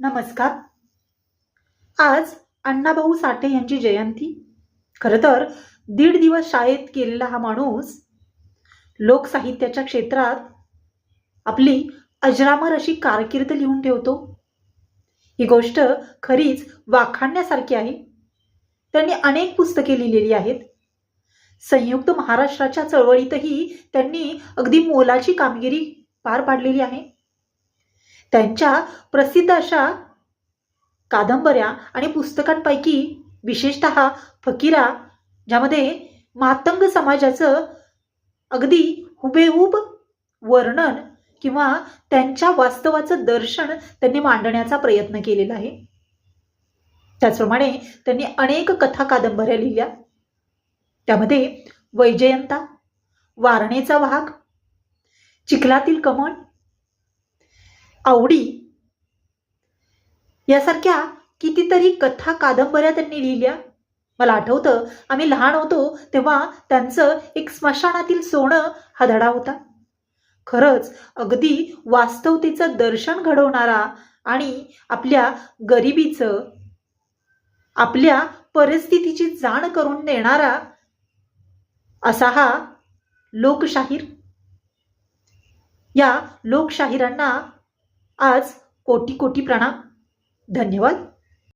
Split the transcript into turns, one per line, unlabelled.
नमस्कार. आज अण्णाभाऊ साठे यांची जयंती. खरं तर 1.5 दिवस शाळेत केलेला हा माणूस लोकसाहित्याच्या क्षेत्रात आपली अजरामर अशी कारकीर्द लिहून ठेवतो. ही गोष्ट खरीच वाखाणण्यासारखी आहे. त्यांनी अनेक पुस्तके लिहिलेली आहेत. संयुक्त महाराष्ट्राच्या चळवळीतही त्यांनी अगदी मोलाची कामगिरी पार पाडलेली आहे. त्यांच्या प्रसिद्ध अशा कादंबऱ्या आणि पुस्तकांपैकी विशेषतः फकीरा, ज्यामध्ये मातंग समाजाचं अगदी हुबेहूब वर्णन किंवा त्यांच्या वास्तवाचं दर्शन त्यांनी मांडण्याचा प्रयत्न केलेला आहे. त्याचप्रमाणे त्यांनी अनेक कथा कादंबऱ्या लिहिल्या. त्यामध्ये वैजयंता, वारणेचा वाघ, चिखलातील कमळ, आवडी यासारख्या कितीतरी कथा कादंबऱ्या त्यांनी लिहिल्या. मला आठवतं आम्ही लहान होतो तेव्हा त्यांचं एक स्मशानातील सोनं हा धडा होता. खरंच अगदी वास्तवतेचं दर्शन घडवणारा आणि आपल्या गरिबीचं, आपल्या परिस्थितीची जाण करून देणारा असा हा लोकशाहीर. या लोकशाहिरांना आज कोटी कोटी प्रणाम. धन्यवाद.